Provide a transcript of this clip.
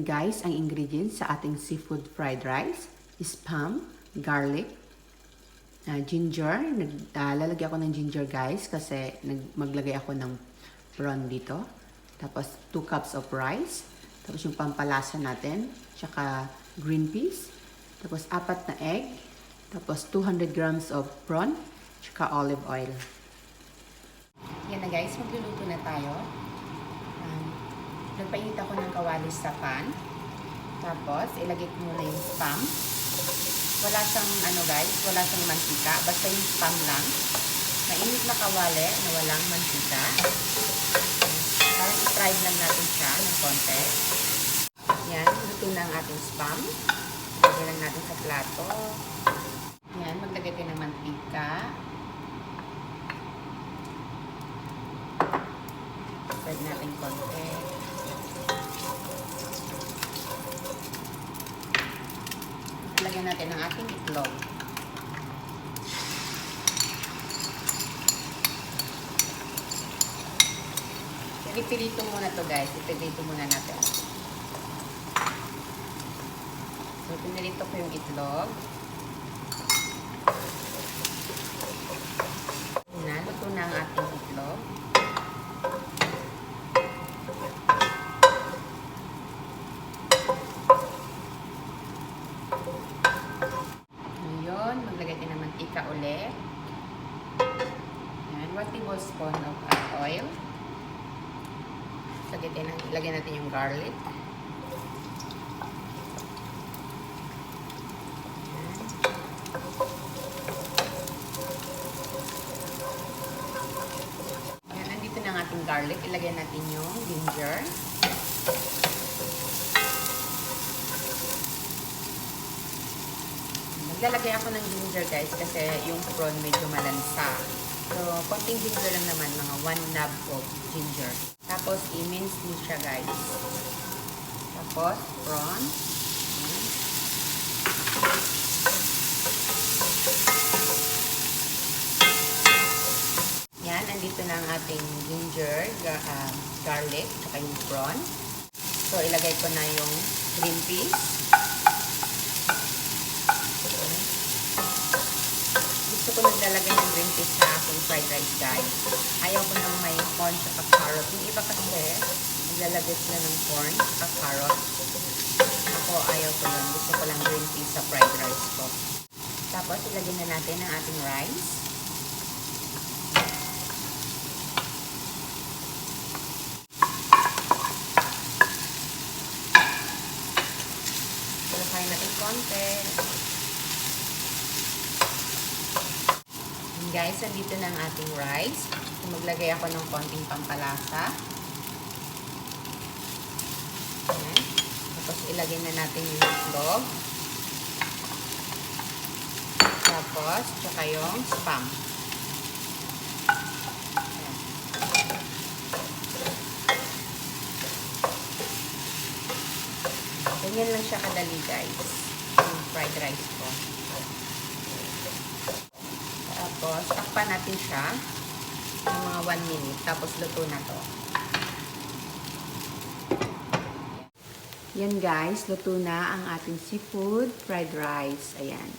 Yan guys, ang ingredients sa ating seafood fried rice is spam, garlic, ginger. Lalagyan ako ng ginger guys kasi maglagay ako ng prawn dito. Tapos 2 cups of rice. Tapos yung pampalasa natin. Tsaka green peas. Tapos 4 na egg. Tapos 200 grams of prawn. Tsaka olive oil. Yan na guys, magluluto na tayo. Nagpainit ako ng kawali sa pan. Tapos ilagay ko muna yung spam. Wala siyang guys, wala siyang mantika. Basta yung spam lang. Mainit na kawali na walang mantika. Parang i-fried lang natin siya ng konti. Yan, luto na ang ating spam. Lagay lang natin sa plato. Yan, maglagay tayo ng mantika. Spread natin konti. Lagyan natin ang ating itlog. Ipilito muna to guys. Ipilito muna natin. So, pinilito ko yung itlog. Luto na ang ating itlog. Ngayon, maglagay din ng mantika ulit. Yan, 1 tablespoon of oil. Lagyan natin yung garlic. Yan, nandito na ang ating garlic. Ilagyan natin yung ginger. Naglalagay ako ng ginger guys kasi yung prawn medyo malansa. So, konting ginger lang naman, mga 1 knob of ginger. Tapos, i-mince nyo siya guys. Tapos, prawn. Yan, nandito na ang ating ginger, garlic, saka yung prawn. So, ilagay ko na yung green peas. Gusto ko naglalagay ng green peas sa aking fried rice guys. Ayaw ko nang may corn at carrot. Yung iba kasi naglalagay sila ng corn at carrot. Ako ayaw ko yun. Gusto ko lang green peas sa fried rice ko. Tapos ilagay na natin ang ating rice. Ilagay natin konti. Guys, nandito na ang ating rice. So, maglagay ako ng konting pampalasa. Ayan. Tapos, ilagay na natin yung itlog. Tapos, tsaka yung spam. Ayan. Ganyan lang siya kadali, guys. Yung fried rice ko. Tapos, takpan natin siya ng mga 1 minute. Tapos, luto na to. Yan guys, luto na ang ating seafood fried rice. Ayan.